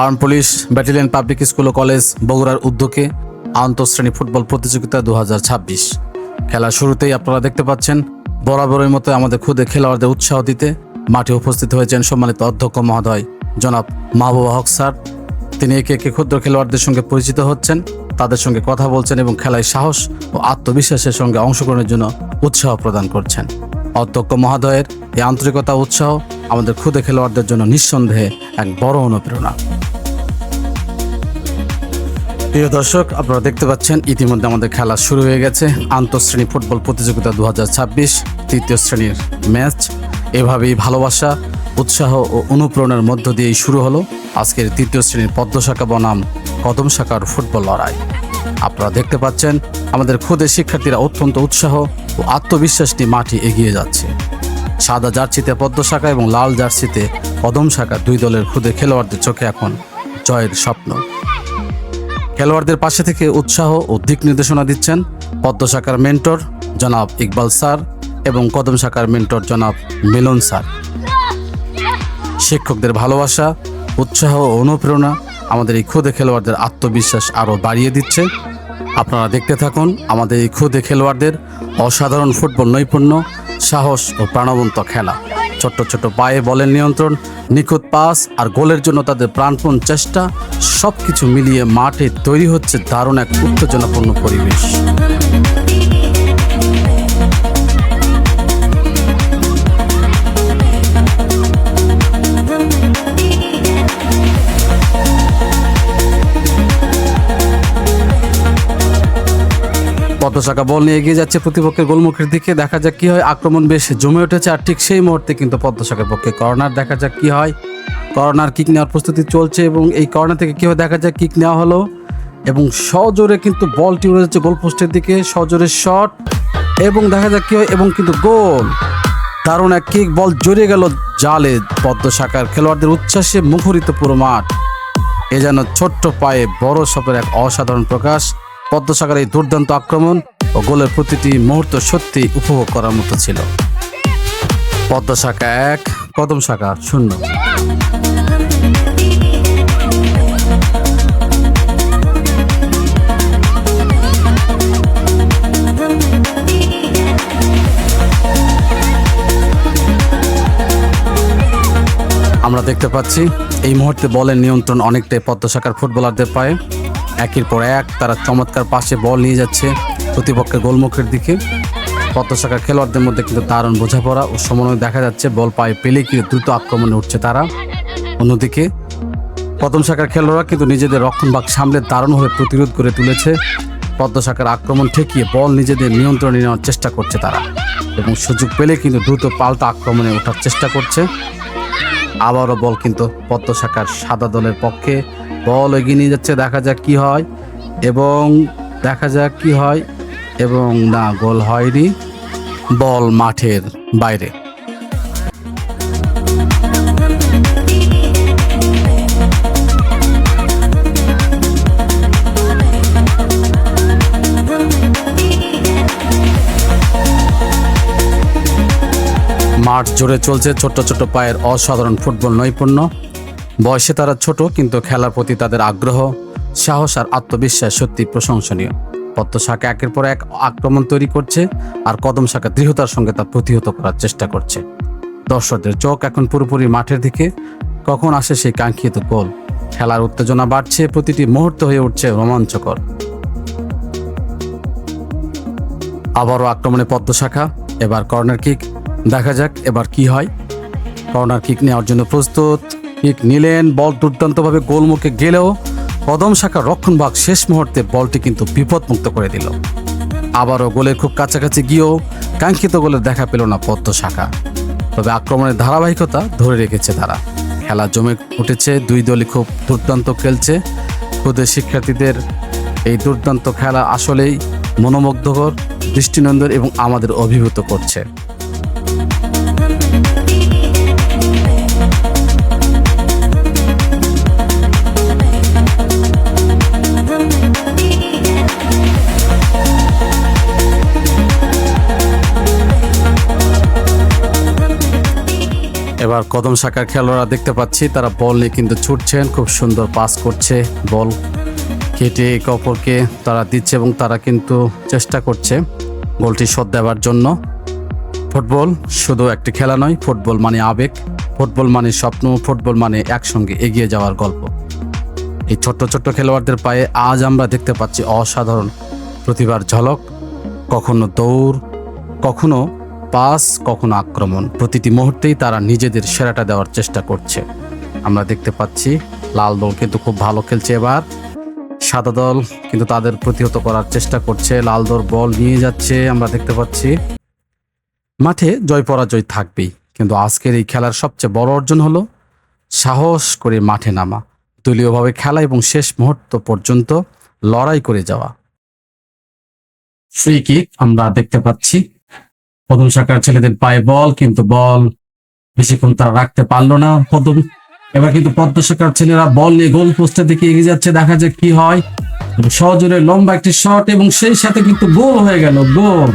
Arm police battalion public school ও college বগুড়ার উদ্যোগে আন্তঃশ্রেণী ফুটবল প্রতিযোগিতা 2026 খেলার শুরুতেই আপনারা দেখতে পাচ্ছেন বরাবরের মতো আমাদের খুদে খেলোয়াড়দের উৎসাহ দিতে মাঠে উপস্থিত হয়েছেন সম্মানিত অধ্যক্ষ মহোদয় জনাব মাহবুবা হক স্যার। তিনি একে একে ক্ষুদ্র খেলোয়াড়দের সঙ্গে পরিচিত হচ্ছেন, তাদের সঙ্গে কথা বলছেন এবং খেলায় সাহস ও আত্মবিশ্বাসের সঙ্গে অংশগ্রহণের জন্য উৎসাহ প্রদান করছেন। অধ্যক্ষ মহোদয়ের এই আন্তরিকতা উৎসাহ আমাদের ক্ষুদে খেলোয়াড়দের জন্য নিঃসন্দেহে এক বড় অনুপ্রেরণা। প্রিয় দর্শক, আপনারা দেখতে পাচ্ছেন ইতিমধ্যে আমাদের খেলা শুরু হয়ে গেছে। আন্তঃশ্রেণী ফুটবল প্রতিযোগিতা 2026 তৃতীয় শ্রেণীর ম্যাচ। এভাবেই ভালোবাসা, উৎসাহ ও অনুপ্রেরণার মধ্য দিয়েই শুরু হলো আজকের তৃতীয় শ্রেণীর পদ্ম শাখা বনাম কদম শাখার ফুটবল লড়াই। আপনারা দেখতে পাচ্ছেন আমাদের ক্ষুদে শিক্ষার্থীরা অত্যন্ত উৎসাহ ও আত্মবিশ্বাস নিয়ে মাঠে এগিয়ে যাচ্ছে। সাদা জার্সিতে পদ্ম শাখা এবং লাল জার্সিতে কদম শাখা দুই দলের ক্ষুদে খেলোয়াড়দের চোখে এখন জয়ের স্বপ্ন। খেলোয়াড়দের পাশে থেকে উৎসাহ ও দিক নির্দেশনা দিচ্ছেন পদ্ম শাখার মেন্টর জনাব ইকবাল স্যার এবং কদম শাখার মেন্টর জনাব মিলন স্যার। শিক্ষকদের ভালোবাসা, উৎসাহ ও অনুপ্রেরণা আমাদের এই ক্ষুদে খেলোয়াড়দের আত্মবিশ্বাস আরও বাড়িয়ে দিচ্ছে। আপনারা দেখতে থাকুন আমাদের এই ক্ষুদে খেলোয়াড়দের অসাধারণ ফুটবল নৈপুণ্য, সাহস ও প্রাণবন্ত খেলা। ছোট্ট ছোট পায়ে বলের নিয়ন্ত্রণ, নিখুঁত পাস আর গোলের জন্য তাদের প্রাণপণ চেষ্টা, সব কিছু মিলিয়ে মাঠে তৈরি হচ্ছে দারুণ এক উত্তেজনাপূর্ণ পরিবেশ। পদ্ম শাখা বল নিয়ে এগিয়ে যাচ্ছে প্রতিপক্ষের গোলমুখের দিকে। দেখা যাক কি হয়। আক্রমণ বেশ জমে উঠেছে আর ঠিক সেই মুহূর্তে কিন্তু পদ্ম শাখার পক্ষে কর্নার। দেখা যাক কি হয়। কর্নার কিক নেওয়ার প্রস্তুতি চলছে এবং এই কর্নার থেকে কি হয় দেখা যাক কিক নেওয়া হলো এবং সজোরে কিন্তু বলটি উড়ে যাচ্ছে গোলপোস্টের দিকে। সজোরে শট এবং দেখা যাক কি হয় এবং কিন্তু গোল। দারুণ এক কিক, বল জড়িয়ে গেল জালে। পদ্ম শাখার খেলোয়াড়দের উচ্ছ্বাসে মুখরিত পুরো মাঠ। এ যেন ছোট্ট পায়ে বড় সপের এক অসাধারণ প্রকাশ। পদ্ম শাখার এই দুর্দান্ত আক্রমণ ও গোলের প্রতিটি মুহূর্ত সত্যি উপভোগ করার মতো ছিল। পদ্ম শাখা 1, কদম শাখা 0। আমরা দেখতে পাচ্ছি এই মুহূর্তে বলের নিয়ন্ত্রণ অনেকটাই পদ্ম শাখার ফুটবলারদের পায়ে। একের পর এক তারা চমৎকার পাশে বল নিয়ে যাচ্ছে প্রতিপক্ষের গোলমুখের দিকে। পদ্ম শাখার খেলোয়াড়দের মধ্যে কিন্তু দারুণ বোঝাপড়া ও সমন্বয় দেখা যাচ্ছে। বল পায়ে পেলে কিন্তু দ্রুত আক্রমণে উঠছে তারা। অন্যদিকে কদম শাখার খেলোয়াড়রা কিন্তু নিজেদের রক্ষণভাগ সামলে দারুণভাবে প্রতিরোধ করে তুলেছে। পদ্ম শাখার আক্রমণ ঠেকিয়ে বল নিজেদের নিয়ন্ত্রণে নেওয়ার চেষ্টা করছে তারা এবং সুযোগ পেলে কিন্তু দ্রুত পাল্টা আক্রমণে ওঠার চেষ্টা করছে। আবারও বল কিন্তু পদ্ম শাখার সাদা দলের পক্ষে। বল এগিয়ে নিয়ে যাচ্ছে, দেখা যাক কি হয় এবং দেখা যাক কি হয় এবং না, গোল হয়নি, বল মাঠের বাইরে। মাঠ জুড়ে চলছে ছোট্ট ছোট পায়ের অসাধারণ ফুটবল নৈপুণ্য। বয়সে তারা ছোট কিন্তু খেলার প্রতি তাদের আগ্রহ, সাহস আর আত্মবিশ্বাস সত্যি প্রশংসনীয়। পদ্ম শাখা একের পর এক আক্রমণ তৈরি করছে আর কদম শাখা দৃঢ়তার সঙ্গে তা প্রতিহত করার চেষ্টা করছে। দর্শকদের চোখ এখন পুরোপুরি মাঠের দিকে। কখন আসে সেই কাঙ্ক্ষিত গোল? খেলার উত্তেজনা বাড়ছে, প্রতিটি মুহূর্ত হয়ে উঠছে রোমাঞ্চকর। আবারও আক্রমণে পদ্ম শাখা। এবার কর্নার কিক, দেখা যাক এবার কি হয়। কর্নার কিক নেওয়ার জন্য প্রস্তুত। কিক নিলেন, বল দুর্দান্তভাবে গোলমুখে গেলেও কদম শাখার রক্ষণভাগ শেষ মুহূর্তে বলটি কিন্তু বিপদমুক্ত করে দিল। আবারও গোলের খুব কাছাকাছি গিয়েও কাঙ্ক্ষিত গোলের দেখা পেল না পদ্ম শাখা। তবে আক্রমণের ধারাবাহিকতা ধরে রেখেছে তারা। খেলা জমে উঠেছে, দুই দলই খুব দুর্দান্ত খেলছে। ক্ষুদে শিক্ষার্থীদের এই দুর্দান্ত খেলা আসলেই মনোমুগ্ধকর, দৃষ্টিনন্দন এবং আমাদের অভিভূত করছে। এবার কদম শাখার খেলোয়াড়রা দেখতে পাচ্ছি তারা বল নিয়ে কিন্তু ছুটছেন, খুব সুন্দর পাস করছে, বল কেটে একে অপরকে তারা দিচ্ছে এবং তারা কিন্তু চেষ্টা করছে গোলটি শোধ দেওয়ার জন্য। ফুটবল শুধু একটি খেলা নয়, ফুটবল মানে আবেগ, ফুটবল মানে স্বপ্ন, ফুটবল মানে একসঙ্গে এগিয়ে যাওয়ার গল্প। এই ছোট্ট ছোট্ট খেলোয়াড়দের পায়ে আজ আমরা দেখতে পাচ্ছি অসাধারণ প্রতিভার ঝলক। কখনো দৌড়, কখনো পাস, কখনো আক্রমণ, প্রতিটি মুহূর্তেই তারা নিজেদের সেরাটা দেওয়ার চেষ্টা করছে। আমরা দেখতে পাচ্ছি লাল দল কিন্তু খুব ভালো খেলছে, এবার সাদা দল কিন্তু তাদের প্রতিহত করার চেষ্টা করছে। লাল দল বল নিয়ে যাচ্ছে, আমরা দেখতে পাচ্ছি। মাঠে জয় পরাজয় থাকবেই, কিন্তু আজকের এই খেলার সবচেয়ে বড় অর্জন হলো সাহস করে মাঠে নামা, দলীয়ভাবে খেলা এবং শেষ মুহূর্ত পর্যন্ত লড়াই করে যাওয়া। ফ্রি কিক আমরা দেখতে পাচ্ছি, কদম শাখার ছেলেদের পায়ে বল, কিন্তু বল বেশিক্ষণ তারা রাখতে পারলো না। এবার কিন্তু পদ্ম শাখার ছেলেরা বল নিয়ে গোল পোস্টের দিকে এগিয়ে যাচ্ছে, দেখা যাক কি হয়। সজোরে লম্বা একটি শট এবং সেই সাথে কিন্তু গোল হয়ে গেল, গোল।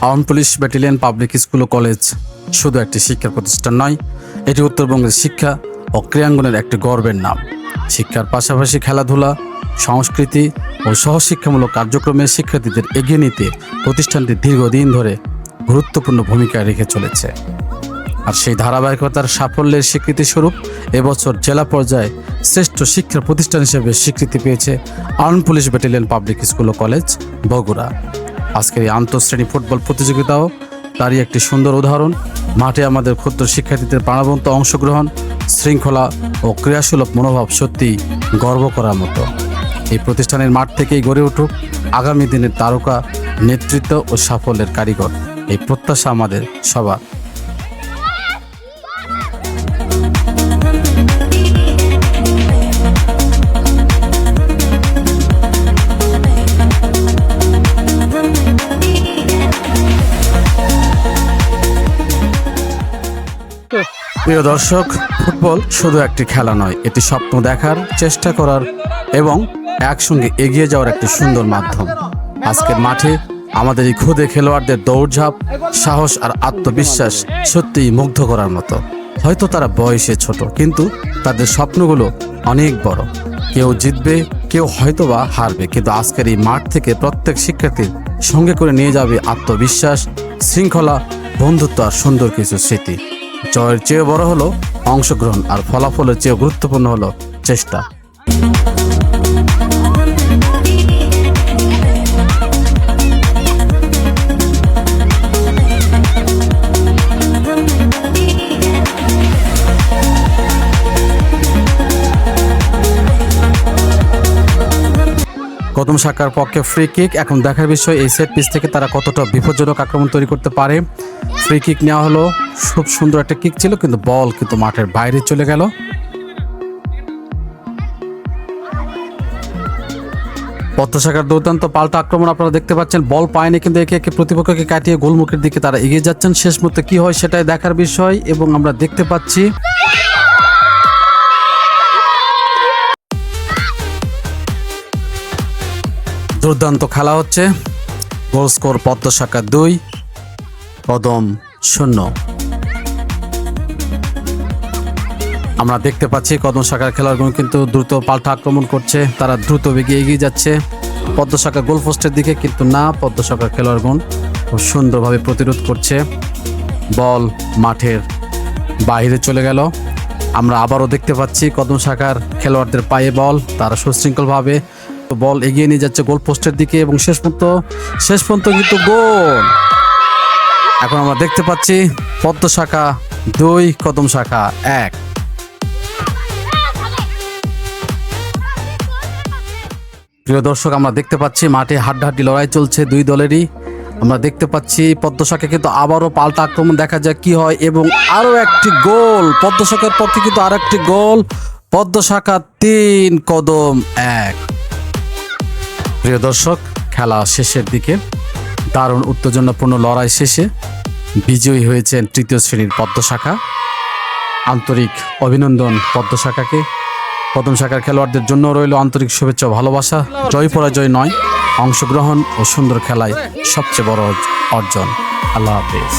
আউন পুলিশ ব্যাটালিয়ন পাবলিক স্কুল ও কলেজ শুধু একটি শিক্ষা প্রতিষ্ঠান নয়, এটি উত্তরবঙ্গের শিক্ষা ও ক্রীড়াঙ্গনের একটি গর্বের নাম। শিক্ষার পাশাপাশি খেলাধুলা, সংস্কৃতি ও সহশিক্ষামূলক কার্যক্রমে শিক্ষার্থীদের এগিয়ে নিতে প্রতিষ্ঠানটি দীর্ঘদিন ধরে গুরুত্বপূর্ণ ভূমিকা রেখে চলেছে। আর সেই ধারাবাহিকতার সাফল্যের স্বীকৃতিস্বরূপ এবছর জেলা পর্যায়ে শ্রেষ্ঠ শিক্ষা প্রতিষ্ঠান হিসেবে স্বীকৃতি পেয়েছে arm police battalion public school ও কলেজ বগুড়া। আজকের এই আন্তঃশ্রেণী ফুটবল প্রতিযোগিতাও তারই একটি সুন্দর উদাহরণ। মাঠে আমাদের ক্ষুদ্র শিক্ষার্থীদের প্রাণবন্ত অংশগ্রহণ, শৃঙ্খলা ও ক্রিয়াশীলক মনোভাব সত্যিই গর্ব করার মতো। এই প্রতিষ্ঠানের মাঠ থেকেই গড়ে উঠুক আগামী দিনের তারকা, নেতৃত্ব ও সাফল্যের কারিগর, এই প্রত্যাশা আমাদের সবার। প্রিয় দর্শক, ফুটবল শুধু একটি খেলা নয়, এটি স্বপ্ন দেখার, চেষ্টা করার এবং একসঙ্গে এগিয়ে যাওয়ার একটি সুন্দর মাধ্যম। আজকের মাঠে আমাদের এই খুদে খেলোয়াড়দের দৌড়ঝাঁপ, সাহস আর আত্মবিশ্বাস সত্যিই মুগ্ধ করার মতো। হয়তো তারা বয়সে ছোট, কিন্তু তাদের স্বপ্নগুলো অনেক বড়। কেউ জিতবে, কেউ হয়তোবা হারবে, কিন্তু আজকের এই মাঠ থেকে প্রত্যেক শিক্ষার্থীর সঙ্গে করে নিয়ে যাবে আত্মবিশ্বাস, শৃঙ্খলা, বন্ধুত্ব আর সুন্দর কিছু স্মৃতি। জয়ের চেয়ে বড় হলো অংশগ্রহণ, আর ফলাফলের চেয়ে গুরুত্বপূর্ণ হলো চেষ্টা। কদম শাখার পক্ষে ফ্রি কিক। এখন দেখার বিষয় এই সেট পিস থেকে তারা কতটা বিপজ্জনক আক্রমণ তৈরি করতে পারে। ফ্রি কিক নেওয়া হলো, খুব সুন্দর একটা কিক ছিল, কিন্তু বল কিন্তু মাঠের বাইরে চলে গেল। পদ্ম শাখার দুর্দান্ত পাল্টা আক্রমণ আপনারা দেখতে পাচ্ছেন, বল পায়নি কিন্তু একে একে প্রতিপক্ষকে কাটিয়ে গোলমুখের দিকে তারা এগিয়ে যাচ্ছেন। শেষ মুহূর্তে কি হয় সেটাই দেখার বিষয়, এবং আমরা দেখতে পাচ্ছি দুর্দান্ত খেলা হচ্ছে। গোল স্কোর পদ্ম শাখা 2, কদম 0। আমরা দেখতে পাচ্ছি কদম শাখার খেলোয়াড়গুলো কিন্তু দ্রুত পাল্টা আক্রমণ করছে, তারা দ্রুত বেগে এগিয়ে যাচ্ছে পদ্ম শাখা গোল পোস্টের দিকে, কিন্তু না, পদ্ম শাখার খেলোয়াড়গণ খুব সুন্দরভাবে প্রতিরোধ করছে। বল মাঠের বাইরে চলে গেল। আমরা আবারও দেখতে পাচ্ছি কদম শাখার খেলোয়াড়দের পায়ে বল, তারা সুশৃঙ্খলভাবে বল এগিয়ে নিয়ে যাচ্ছে গোল পোস্টের দিকে, এবং শেষ পর্যন্ত কিন্তু গোল। এখন আমরা দেখতে পাচ্ছি পদ্ম শাখা 2, কদম শাখা 1। প্রিয় দর্শক, আমরা দেখতে পাচ্ছি মাঠে হাড্ডাহাড্ডি লড়াই চলছে দুই দলেরই। আমরা দেখতে পাচ্ছি পদ্ম শাখা কিন্তু আবারও পাল্টা আক্রমণ, দেখা যায় কি হয়, এবং আরো একটি গোল পদ্ম শাখার পক্ষে, কিন্তু আর একটি গোল। পদ্ম শাখা 3, কদম 1। প্রিয় দর্শক, খেলা শেষের দিকে দারুণ উত্তেজনাপূর্ণ লড়াই শেষে বিজয়ী হয়েছেন তৃতীয় শ্রেণীর পদ্ম শাখা। আন্তরিক অভিনন্দন পদ্ম শাখাকে। কদম শাখার খেলোয়াড়দের জন্য রইল আন্তরিক শুভেচ্ছা ও ভালোবাসা। জয় পরাজয় নয়, অংশগ্রহণ ও সুন্দর খেলায় সবচেয়ে বড় অর্জন। আল্লাহ হাফেজ।